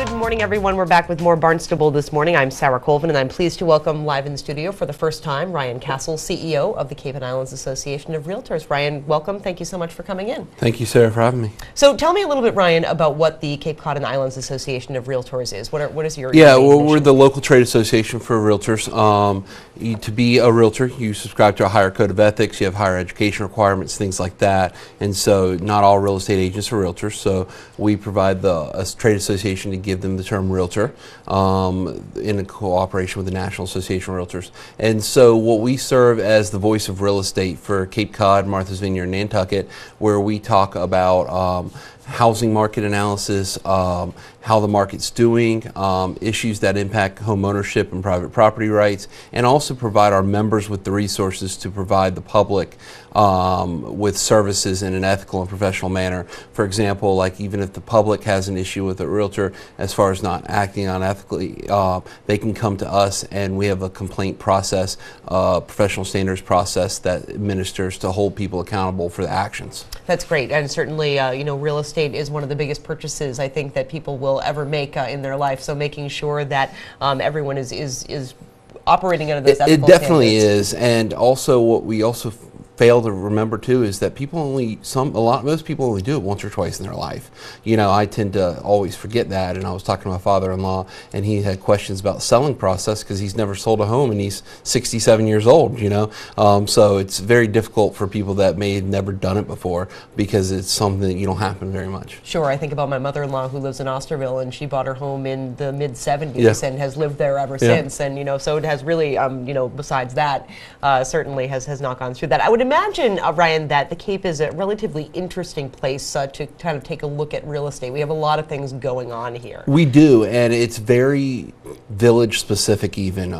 Good morning, everyone. We're back with more Barnstable This Morning. I'm Sarah Colvin, and I'm pleased to welcome live in the studio for the first time Ryan Castle, CEO of the Cape and Islands Association of Realtors. Ryan, welcome. Thank you so much for coming in. Thank you, Sarah, for having me. So tell me a little bit, Ryan, about what the Cape Cod and Islands Association of Realtors is. What is your Yeah, main well, mission? we're the local trade association for realtors. To be a realtor, you subscribe to a higher code of ethics, you have higher education requirements, things like that. And so not all real estate agents are realtors, so we provide the trade association to give them the term realtor in cooperation with the National Association of Realtors. And so what we serve as the voice of real estate for Cape Cod, Martha's Vineyard, and Nantucket, where we talk about housing market analysis, how the market's doing, issues that impact home ownership and private property rights, and also provide our members with the resources to provide the public with services in an ethical and professional manner. For example, like even if the public has an issue with a realtor as far as not acting unethically, they can come to us, and we have a complaint process, professional standards process that administers to hold people accountable for the actions. That's great, and certainly, you know, real estate is one of the biggest purchases I think that people will ever make in their life. So making sure that everyone is operating under those ethical It definitely standards. is, and also what we also fail to remember too is that most people only do it once or twice in their life. You know, I tend to always forget that, and I was talking to my father-in-law, and he had questions about the selling process because he's never sold a home and he's 67 years old, you know. So it's very difficult for people that may have never done it before because it's something that you don't happen very much. Sure, I think about my mother-in-law who lives in Osterville, and she bought her home in the mid-70s and has lived there ever since. And, you know, so it has really, you know, besides that, certainly has not gone through that. I would imagine, Ryan, that the Cape is a relatively interesting place to kind of take a look at real estate. We have a lot of things going on here. We do, and it's very village specific even.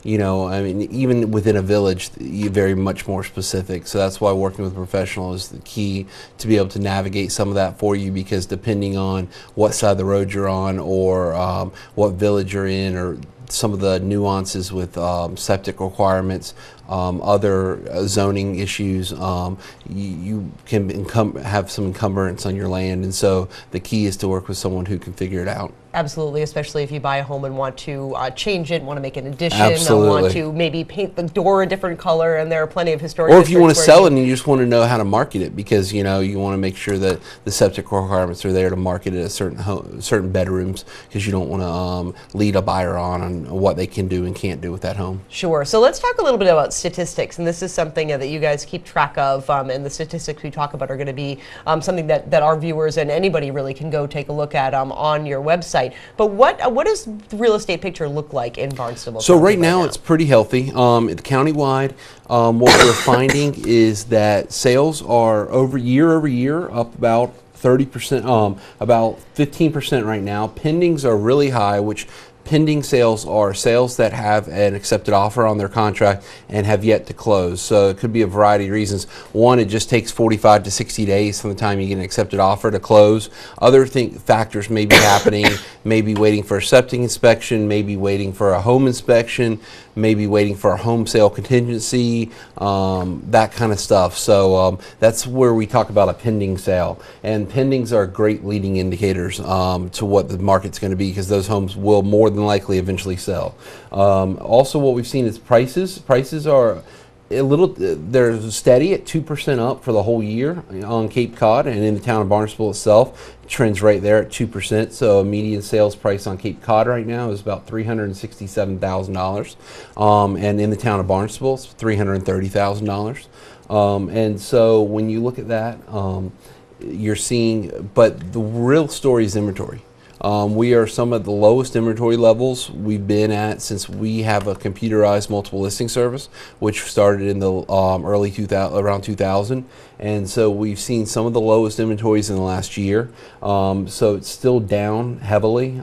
You know, I mean, even within a village, you're very much more specific. So that's why working with a professional is the key to be able to navigate some of that for you, because depending on what side of the road you're on, or what village you're in, or some of the nuances with septic requirements, other zoning issues, you can have some encumbrance on your land, and so the key is to work with someone who can figure it out. Absolutely, especially if you buy a home and want to change it, want to make an addition, want to maybe paint the door a different color, and there are plenty of historic. Or if you want to sell it and you just want to know how to market it, because you know you want to make sure that the septic requirements are there to market it at certain bedrooms, because you don't want to lead a buyer on what they can do and can't do with that home. Sure. So let's talk a little bit about statistics, and this is something that you guys keep track of, and the statistics we talk about are going to be something that our viewers and anybody really can go take a look at on your website. But what does the real estate picture look like in Barnstable? So right now it's pretty healthy. Countywide, what we're finding is that sales are over year up about 30%, about 15% right now. Pendings are really high, which pending sales are sales that have an accepted offer on their contract and have yet to close. So it could be a variety of reasons. One, it just takes 45 to 60 days from the time you get an accepted offer to close. Other factors may be happening, maybe waiting for a septic inspection, maybe waiting for a home inspection, maybe waiting for a home sale contingency, that kind of stuff. So that's where we talk about a pending sale. And pendings are great leading indicators to what the market's going to be, because those homes will more than likely eventually sell. Also, what we've seen is prices. Prices are they're steady at 2% up for the whole year on Cape Cod, and in the town of Barnstable itself, trends right there at 2%. So a median sales price on Cape Cod right now is about $367,000, and in the town of Barnstable, it's $330,000. And so when you look at that, you're seeing, but the real story is inventory. We are some of the lowest inventory levels we've been at since we have a computerized multiple listing service, which started in the around 2000. And so we've seen some of the lowest inventories in the last year. So it's still down heavily.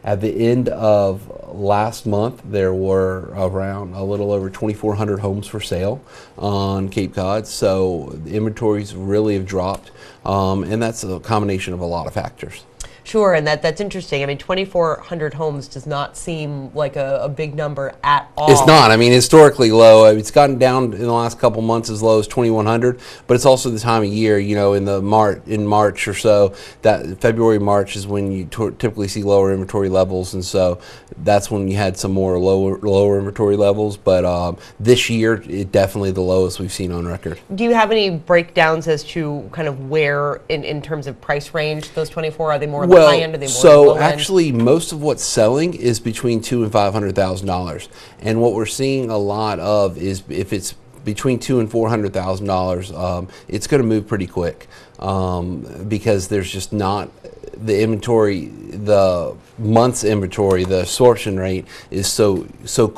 At the end of last month, there were around a little over 2,400 homes for sale on Cape Cod. So the inventories really have dropped, and that's a combination of a lot of factors. Sure, and that's interesting. I mean, 2,400 homes does not seem like a big number at all. It's not. I mean, historically low. It's gotten down in the last couple months as low as 2,100, but it's also the time of year, you know, in March or so, that February, March is when you typically see lower inventory levels, and so that's when you had some more lower inventory levels. But this year, it definitely the lowest we've seen on record. Do you have any breakdowns as to kind of where, in terms of price range, those 24, are they more on the high end, are they more on the low end? So actually, most of what's selling is between $200,000 and $500,000, and what we're seeing a lot of is if it's between $200,000 and $400,000, it's going to move pretty quick because there's just not the inventory, the month's inventory, the absorption rate is so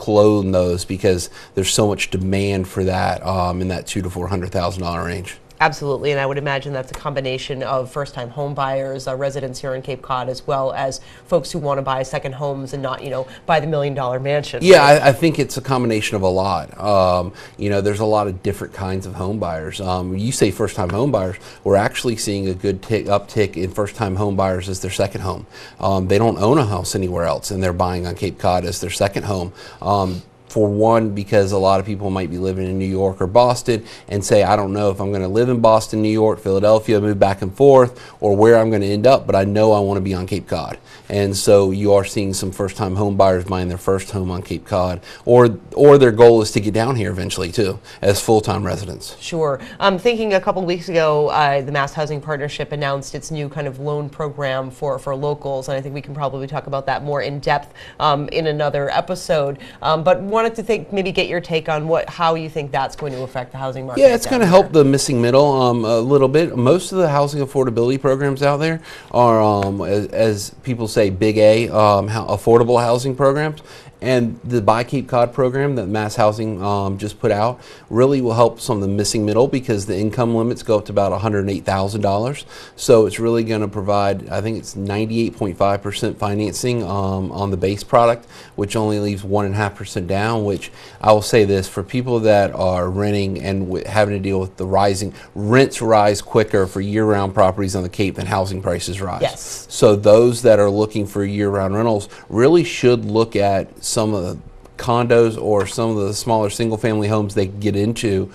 low in those because there's so much demand for that in that $200,000 to $400,000 range. Absolutely, and I would imagine that's a combination of first-time home buyers, residents here in Cape Cod, as well as folks who want to buy second homes and not, you know, buy the $1 million mansion. Yeah, right? I think it's a combination of a lot. You know, there's a lot of different kinds of home buyers. You say first-time home buyers, we're actually seeing a good uptick in first-time home buyers as their second home. They don't own a house anywhere else, and they're buying on Cape Cod as their second home. For one, because a lot of people might be living in New York or Boston and say, I don't know if I'm going to live in Boston, New York, Philadelphia, move back and forth, or where I'm going to end up, but I know I want to be on Cape Cod. And so you are seeing some first-time home buyers buying their first home on Cape Cod, or their goal is to get down here eventually too, as full-time residents. Sure. Thinking a couple weeks ago, the MassHousing Partnership announced its new kind of loan program for locals, and I think we can probably talk about that more in depth in another episode. But wanted to maybe get your take on how you think that's going to affect the housing market. Yeah, it's going to help the missing middle a little bit. Most of the housing affordability programs out there are, as people say, big A, affordable housing programs. And the Buy Cape Cod program that MassHousing just put out really will help some of the missing middle because the income limits go up to about $108,000. So it's really going to provide, I think it's 98.5% financing on the base product, which only leaves 1.5% down, which I will say this, for people that are renting and having to deal with the rising, rents rise quicker for year-round properties on the Cape than housing prices rise. Yes. So those that are looking for year-round rentals really should look at some of the condos or some of the smaller single-family homes they can get into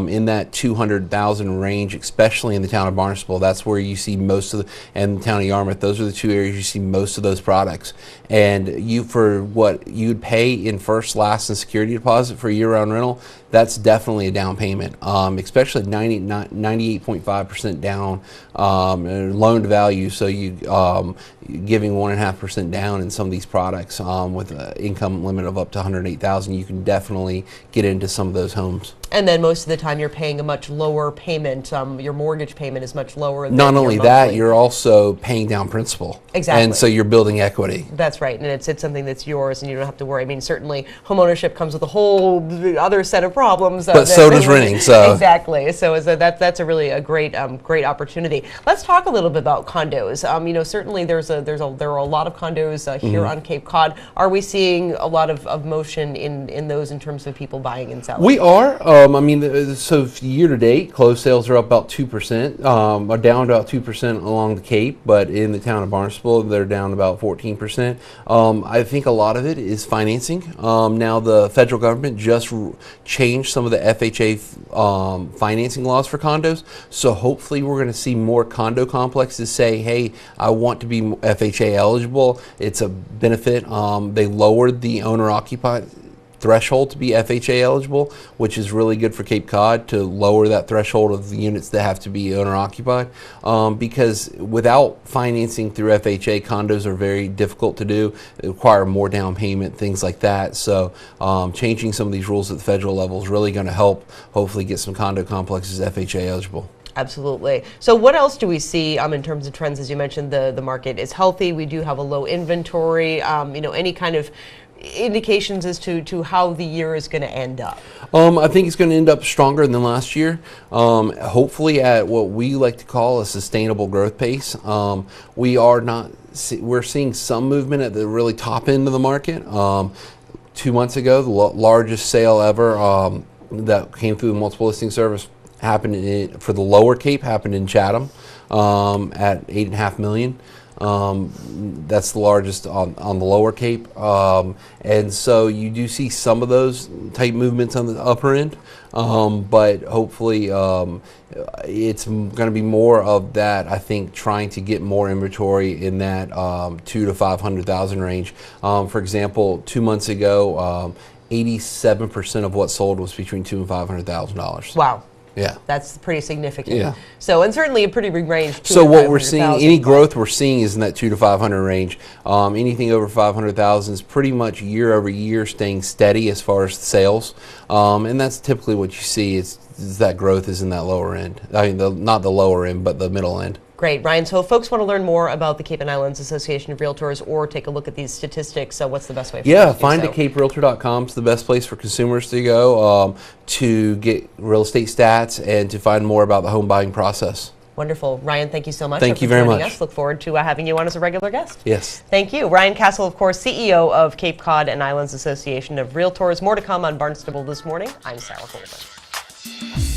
in that 200,000 range, especially in the town of Barnstable. That's where you see most of the, and the town of Yarmouth. Those are the two areas you see most of those products. And for what you'd pay in first, last, and security deposit for a year-round rental, that's definitely a down payment, especially 98.5% down loan to value. So you giving 1.5% down in some of these products with an income limit of up to $108,000, you can definitely get into some of those homes. And then most of the time you're paying a much lower payment. Your mortgage payment is much lower than not only that, you're also paying down principal. Exactly. And so you're building equity. That's right, and it's something that's yours, and you don't have to worry. I mean, certainly homeownership comes with a whole other set of problems. But so does renting. So exactly. So that's a really great opportunity. Let's talk a little bit about condos. You know, certainly there are a lot of condos here on Cape Cod. Are we seeing a lot of motion in those in terms of people buying and selling? We are. I mean, so year to date, closed sales are up about 2%, are down about 2% along the Cape, but in the town of Barnstable, they're down about 14%. I think a lot of it is financing. Now, the federal government just changed some of the FHA financing laws for condos, so hopefully we're going to see more condo complexes say, hey, I want to be FHA eligible. It's a benefit. They lowered the owner-occupied threshold to be FHA eligible, which is really good for Cape Cod to lower that threshold of the units that have to be owner occupied, because without financing through FHA, condos are very difficult to do. They require more down payment, things like that. So changing some of these rules at the federal level is really going to help hopefully get some condo complexes FHA eligible. Absolutely. So what else do we see in terms of trends? As you mentioned, the market is healthy. We do have a low inventory. You know, any kind of indications as to how the year is going to end up? I think it's going to end up stronger than last year, hopefully at what we like to call a sustainable growth pace. We're seeing some movement at the really top end of the market. 2 months ago, the largest sale ever that came through the multiple listing service happened for the lower Cape, happened in Chatham at $8.5 million. That's the largest on the lower Cape. And so you do see some of those type movements on the upper end. But hopefully it's going to be more of that, I think, trying to get more inventory in that 200,000 to 500,000 range. For example, 2 months ago, 87% of what sold was between $200,000 and $500,000. Wow. Yeah. That's pretty significant. Yeah. So, and certainly a pretty big range. So what we're seeing, any growth we're seeing is in that 200 to 500 range. Anything over 500,000 is pretty much year over year staying steady as far as sales. And that's typically what you see is that growth is in that lower end. I mean, not the lower end, but the middle end. Great, Ryan. So if folks want to learn more about the Cape and Islands Association of Realtors or take a look at these statistics, so what's the best way for them to do so? FindACapeRealtor.com is the best place for consumers to go to get real estate stats and to find more about the home buying process. Wonderful. Ryan, thank you so much. Thank you very much. Us. Look forward to having you on as a regular guest. Yes. Thank you. Ryan Castle, of course, CEO of Cape Cod and Islands Association of Realtors. More to come on Barnstable This Morning. I'm Sarah Colvin.